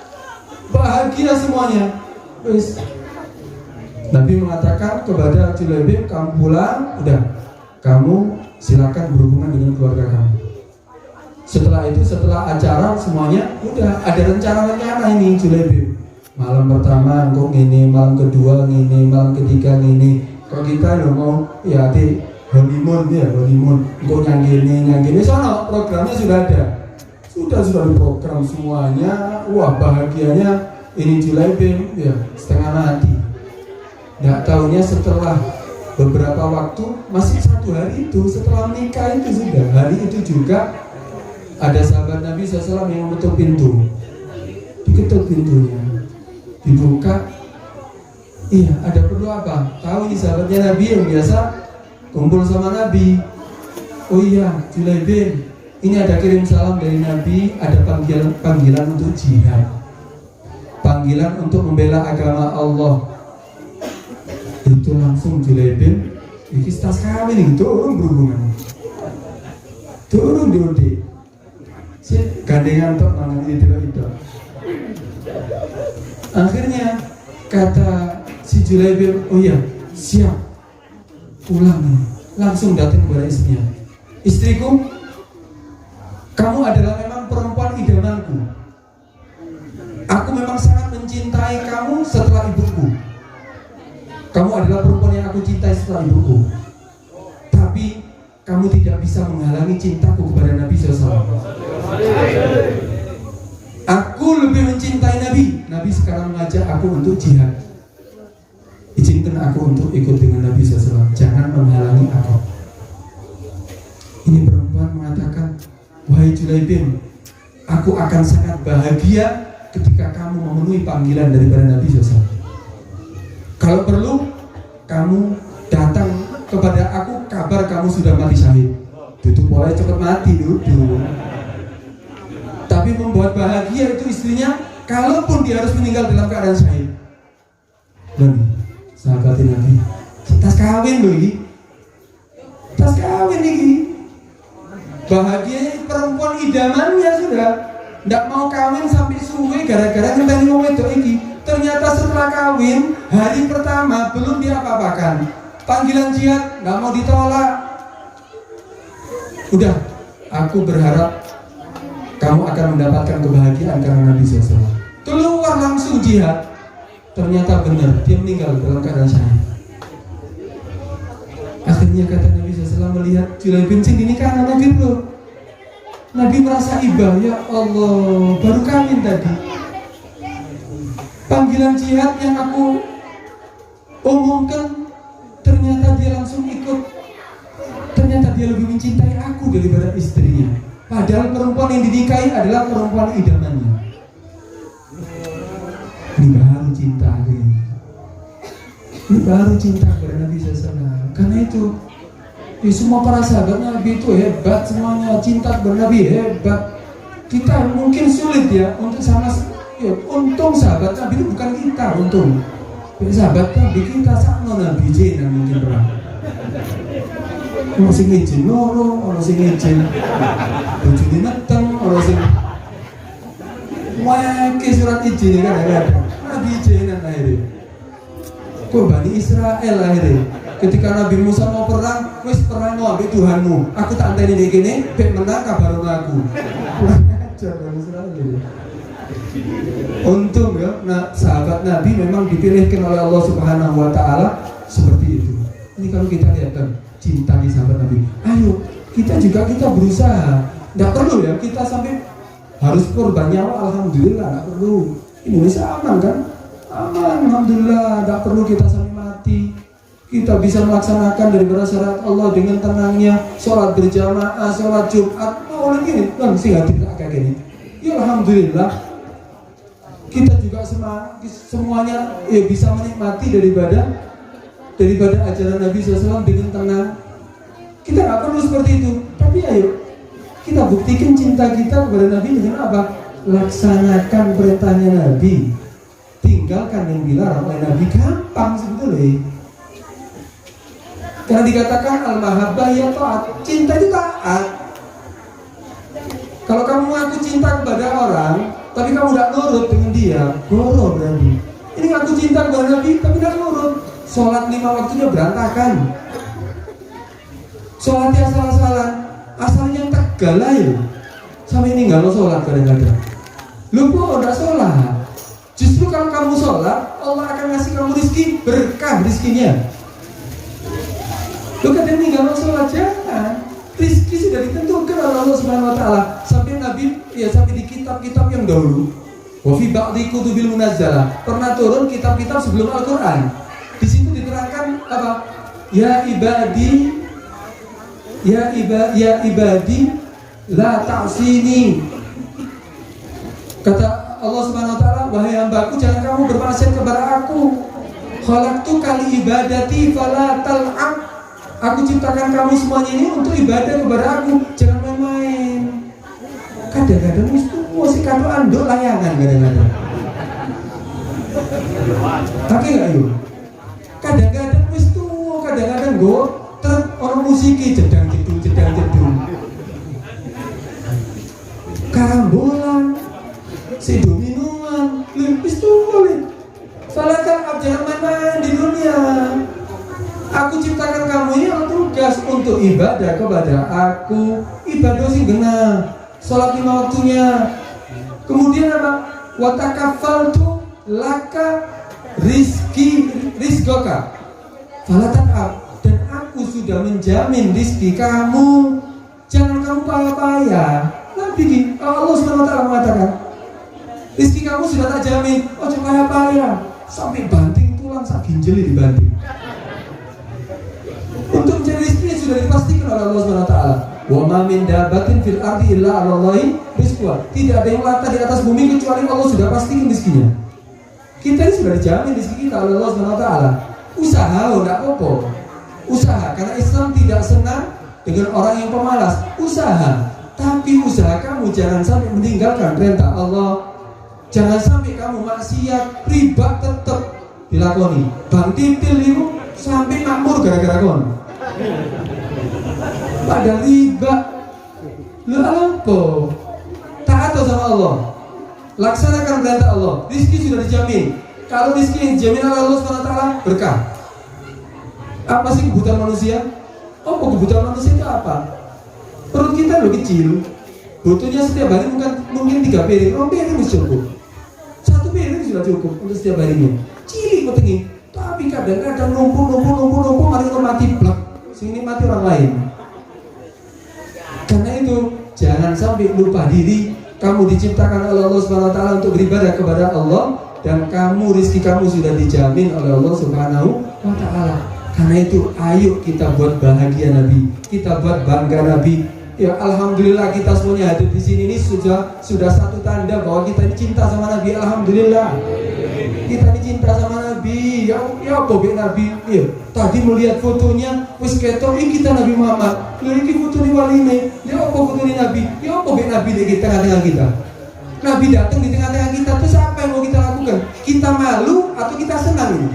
Bahagia semuanya. Wis Nabi mengatakan kepada Julaibin, kamu pulang, udah kamu silakan berhubungan dengan keluarga kamu. Setelah itu, setelah acara semuanya udah ada rencana ini Julaibin. Malam pertama engkau ngini, malam kedua ngini, malam ketiga ngini. Kalau kita mau ya di honeymoon ya, honeymoon. Engkau nyanggini. Soalnya programnya sudah ada. Sudah diprogram semuanya. Wah bahagianya ini Julaibin ya setengah mati. Nggak tahunya setelah beberapa waktu, masih 1 hari itu setelah menikah itu sudah hari itu juga ada sahabat Nabi SAW yang mengetuk pintu. Diketuk pintunya, dibuka. Iya, ada perlu apa? Tahu ini sahabatnya Nabi yang biasa kumpul sama Nabi. Oh iya, Julaibin, ini ada kirim salam dari Nabi, ada panggilan untuk jihad, panggilan untuk membela agama Allah. Itu langsung Julaibin, ini tas kami nih, turun berhubungan, turun diundi, si gandengan tok nangan itu. Akhirnya kata si Julaibin, oh iya siap, pulang nih. Langsung datang kepada istrinya. Istriku, kamu adalah memang perempuan idamanku. Aku memang sangat mencintai kamu setelah ibuku. Kamu adalah perempuan yang aku cintai setelah ibuku. Tapi kamu tidak bisa menghalangi cintaku kepada Nabi SAW. Aku lebih mencintai Nabi. Nabi sekarang mengajak aku untuk jihad. Izinkan aku untuk ikut dengan Nabi SAW. Jangan menghalangi aku. Ini perempuan mengatakan, wahai Julaibin, aku akan sangat bahagia ketika kamu memenuhi panggilan daripada Nabi SAW. Kalau perlu, kamu datang kepada aku, kabar kamu sudah mati syahid. Itu boleh cepat mati dulu. Tapi membuat bahagia itu istrinya, kalaupun dia harus meninggal dalam keadaan syahid. Dan sahabat Nabi, tas kawin loh ini, tas kawin ini. Bahagianya perempuan idamannya sudah, ndak mau kawin sampai suwe gara-gara ngenteni wong wedok iki. Ternyata setelah kawin, hari pertama belum diapa-apakan. Panggilan jihad nggak mau ditolak. Udah, aku berharap kamu akan mendapatkan kebahagiaan karena Nabi SAW. Keluar langsung jihad. Ternyata benar, dia meninggal dalam keadaan syahid. Akhirnya kata Nabi SAW melihat Julaibib bin Sing ini kan Nabi bro. Nabi merasa iba, ya Allah, baru kawin tadi. Panggilan jihad yang aku umumkan, ternyata dia langsung ikut. Ternyata dia lebih mencintai aku daripada istrinya. Padahal perempuan yang dinikahi adalah perempuan idamannya. Ini baru cinta ini. Ini baru cinta kepada Nabi SAW. Karena itu, semua para sahabat Nabi itu hebat semuanya, cinta kepada Nabi hebat. Kita mungkin sulit ya untuk sama. Ya, untung sahabat Nabi itu bukan kita, untung. Sahabat Nabi kita sama Nabi Jena mungkin pernah. Ono sing izin loro, ono sing izin bojone meteng, ono sing wake surat izin kan ada. Nabi Jena akhirnya. Kok Bani Israel akhirnya. Ketika Nabi Musa mau perang, wis perang ambek Tuhanmu. Aku tak anteni nek kene, bek menang kabaron aku. Ajar Bani Israel. Untung ya, sahabat Nabi memang dipilihkan oleh Allah Subhanahu wa Ta'ala seperti itu. Ini kalau kita lihat kan cinta di sahabat Nabi. Ayo, kita berusaha. Tidak perlu ya kita sampai harus korban nyawa. Alhamdulillah, tidak perlu. Indonesia aman kan? Aman, alhamdulillah. Tidak perlu kita sampai mati. Kita bisa melaksanakan daripada syariat Allah dengan tenangnya. Sholat berjamaah, sholat Jumat. Oh, ini kan sih tidak kayak gini. Ya alhamdulillah. Kita juga semuanya bisa menikmati daripada ajaran Nabi SAW dengan tenang. Kita nggak perlu seperti itu, tapi ayo kita buktikan cinta kita kepada Nabi dengan apa? Laksanakan perintahnya Nabi, tinggalkan yang dilarang oleh Nabi. Gampang sebetulnya. Karena dikatakan al-mahabbah ya taat, cinta itu taat. Kalau kamu mengaku cinta kepada orang tapi kamu tidak nurut dengan dia, goro berarti. Ini ngaku cinta kepada Nabi tapi tidak nurut. Sholat 5 waktunya berantakan. Sholatnya asal-asalan, asalnya tegal aja. Sampai ini nggak mau sholat kadang-kadang. Lu kok udah sholat? Justru kalau kamu sholat, Allah akan ngasih kamu rezeki, berkah rezekinya. Lu kadang ini nggak mau sholat, jangan. Rizki sudah ditentukan oleh Allah Subhanahu wa Ta'ala. Sampai Nabi, sampai di kitab-kitab yang dahulu. Wa fi ba'di kutubil munazzalah. Pernah turun kitab-kitab sebelum Al-Qur'an. Di situ diterangkan apa? Ya ibadi la ta'sini. Kata Allah Subhanahu wa Ta'ala, wahai hambaku, jangan kamu bermaksiat kepada aku. Khalaqtu kali ibadati fala tal'ab. Aku ciptakan kamu semuanya ini untuk ibadah kepada aku, jangan main-main. Kadang-kadang itu musik kado anduk layangan kadang-kadang. Pakai nggak yuk? Kadang-kadang itu, kadang-kadang orang musiki jedang jedung. Karambolan, si minuman, wis tuh. Salah kan jangan main-main di dunia. Aku ciptakan kamu ini tugas untuk ibadah kepada aku. Ibadah sih benar. Sholat 5 waktunya. Kemudian apa? Wa takafaltu laka rizqaka. Fala tat'ab. Dan aku sudah menjamin rizki kamu. Jangan kamu payah-payah. Nabi Allah SWT mengatakan, rizki kamu sudah tak jamin. Oh jangan payah-payah. Sampai banting tulang sak ginjal dibanting. Untuk mencari rezeki sudah dipastikan oleh Allah SWT. Wa ma min dabatin fil ardi illa 'ala Allahi rizquha. Tidak ada yang melata di atas bumi kecuali Allah sudah pastikan rezekinya. Kita ini sudah dijamin rezeki kita oleh Allah SWT. Usaha enggak apa-apa. Usaha, karena Islam tidak senang dengan orang yang pemalas. Usaha, tapi usaha kamu jangan sampai meninggalkan perintah Allah. Jangan sampai kamu maksiat, riba tetap dilakoni. Bang titil itu sampai makmur gara-gara kon. Pada riba, lu apa? Taat sama Allah, laksanakan perintah Allah. Rizki sudah dijamin. Kalau rezeki yang dijamin oleh Allah SWT berkah. Apa sih kebutuhan manusia? Oh, kebutuhan manusia itu apa? Perut kita loh kecil, butuhnya setiap hari mungkin 3 piring, 2 piring bisa cukup, 1 piring sudah cukup untuk setiap harinya. Cilik petengi, tapi kadang-kadang numpuk, mari mati blak, sini mati orang lain. Karena itu jangan sampai lupa diri. Kamu diciptakan oleh Allah SWT untuk beribadah kepada Allah, dan kamu, rezeki kamu sudah dijamin oleh Allah Subhanahu wa Ta'ala. Karena itu ayo kita buat bahagia Nabi, kita buat bangga Nabi. Ya alhamdulillah kita semuanya hadir di sini ini sudah satu tanda bahwa kita ini cinta sama Nabi. Alhamdulillah. Kita ini cinta sama Nabi. Ya apa be Nabi? Ya, tadi melihat fotonya wis ketok iki kita Nabi Muhammad. Lha iki foto ni waline. Ya apa foto ni Nabi? Ya apa be Nabi di tengah-tengah kita? Nabi datang di tengah-tengah kita, terus apa yang mau kita lakukan? Kita malu atau kita senang ini?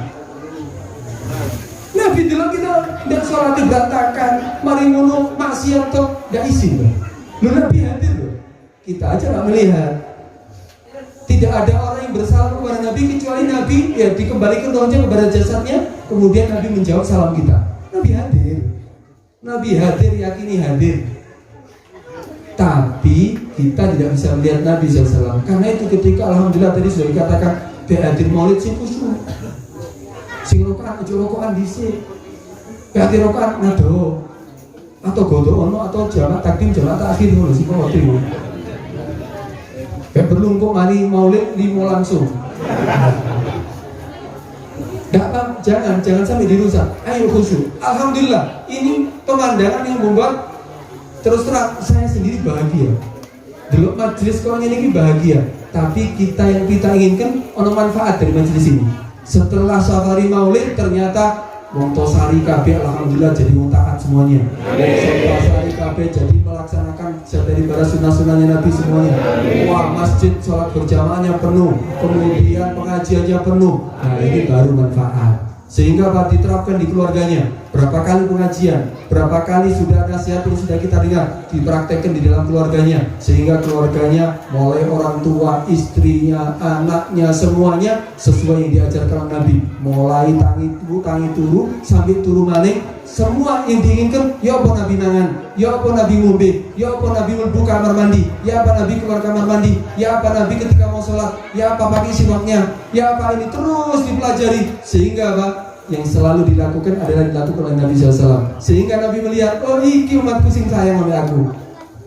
Nabi bilang kita tidak sholat berantakan, mari ngono maksiat toh tidak izin loh. Nabi hadir loh. Kita aja nggak melihat. Tidak ada orang yang bersalam kepada Nabi kecuali Nabi ya dikembalikan rohnya kepada jasadnya, kemudian Nabi menjawab salam kita. Nabi hadir. Nabi hadir, yakini hadir. Tapi kita tidak bisa melihat Nabi SAW. Karena itu ketika alhamdulillah tadi sudah dikatakan hadir maulid sing khusyuk. Sing rokokan aja rokokan dhisik. Hadir rokokan ngado. Atau godo ono atau jamaah takdim jamaah takhir ngono sing kok trimo. Kayak perlu kok mari maulid limo langsung. Jangan sampai dirusak. Ayo khusyuk. Alhamdulillah ini pemandangan yang membuat terus terang saya sendiri bahagia. Dulu majelis kau ini bahagia. Tapi yang kita inginkan ono manfaat dari majelis ini. Setelah safari maulid ternyata Montosari KB alhamdulillah jadi muntahan semuanya. Montosari KB jadi melaksanakan daripada sunnah-sunnahnya Nabi semuanya. Wah, masjid sholat berjamaahnya penuh, kemudian pengajiannya penuh. Nah ini baru manfaat. Sehingga Pak diterapkan di keluarganya. Berapa kali pengajian, berapa kali sudah nasihat yang sudah kita dengar dipraktekkan di dalam keluarganya, sehingga keluarganya mulai orang tua, istrinya, anaknya, semuanya sesuai yang diajarkan Nabi. Mulai tangi turu sampai turu maning, semua yang diinginkan. Ya apa Nabi nangan, ya apa Nabi ngombe, ya apa Nabi mlebu kamar mandi, ya apa Nabi keluar kamar mandi, ya apa Nabi ketika mau sholat, ya apa pakai siwaknya, ya apa ini terus dipelajari. Sehingga Pak yang selalu dilakukan adalah dilakukan oleh Nabi SAW. Sehingga Nabi melihat, oh iki umatku sing sayang sama aku.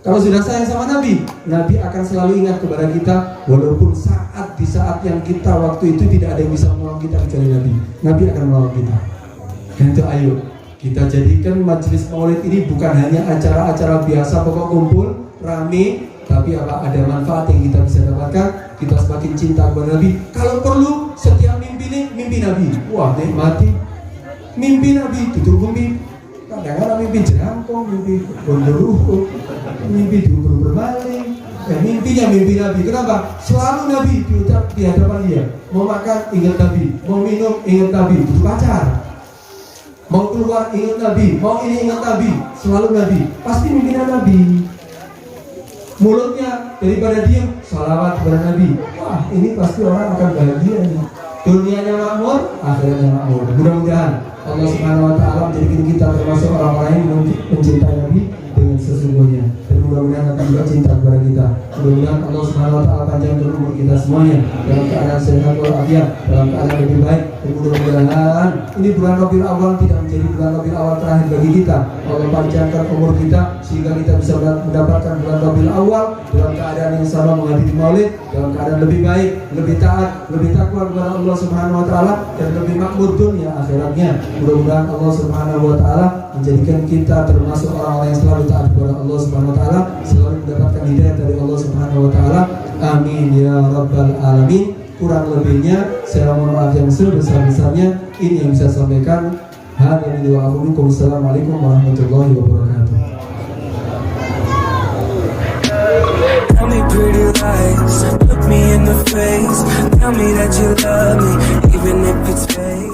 Kalau sudah sayang sama Nabi, Nabi akan selalu ingat kepada kita. Walaupun di saat yang kita waktu itu tidak ada yang bisa menolong kita kecuali Nabi. Nabi akan menolong kita. Dan itu ayo kita jadikan majelis maulid ini bukan hanya acara-acara biasa pokok kumpul rame, tapi ada manfaat yang kita bisa dapatkan. Kita semakin cinta kepada Nabi. Kalau perlu setiap mimpi Nabi. Wah nikmati mimpi Nabi. Tutur mimpi. Kadang-kadang mimpi jerangkong, mimpi gondoruhu, mimpi diukur bermaling. Mimpinya mimpi Nabi. Kenapa? Selalu Nabi diucap di hadapan dia. Mau makan ingat Nabi, mau minum ingat Nabi. Butuh pacar. Mau keluar ingat Nabi, mau ini ingat Nabi. Selalu Nabi. Pasti mimpinya Nabi. Mulutnya daripada diam salawat kepada Nabi. Wah ini pasti orang akan bahagia nih. Dunianya makmur, akhiratnya makmur. Mudah-mudahan Allah Subhanahu wa Ta'ala menjadikan kita termasuk orang-orang yang mencintai Nabi dengan sesungguhnya. Dan mudah-mudahan akan juga cinta kepada kita. Mudah-mudahan Allah Subhanahu wa Ta'ala panjangkan umur kita semuanya dalam keadaan sehat walafiat, dalam keadaan lebih baik. Dan mudah-mudahan ini bulan Rabiul Awal tidak menjadi bulan Rabiul Awal terakhir bagi kita. Allah panjangkan umur kita sehingga kita bisa mendapatkan bulan Rabiul Awal dalam keadaan yang sama, menghadiri maulid dalam keadaan lebih baik, lebih taat, lebih takwa kepada Allah Subhanahu wa Ta'ala, dan lebih makmur dunia akhiratnya. Mudah-mudahan Allah Subhanahu wa Ta'ala menjadikan kita termasuk orang-orang yang selalu taat kepada Allah Subhanahu wa Ta'ala, selalu mendapatkan hidayah dari Allah Subhanahu wa Ta'ala. Amin ya rabbal alamin. Kurang lebihnya saya mohon maaf yang sebesar-besarnya. Ini yang bisa saya sampaikan. Assalamualaikum warahmatullahi wabarakatuh. Tell me pretty lies, look me in the face, tell me that you love me, even if it's fake.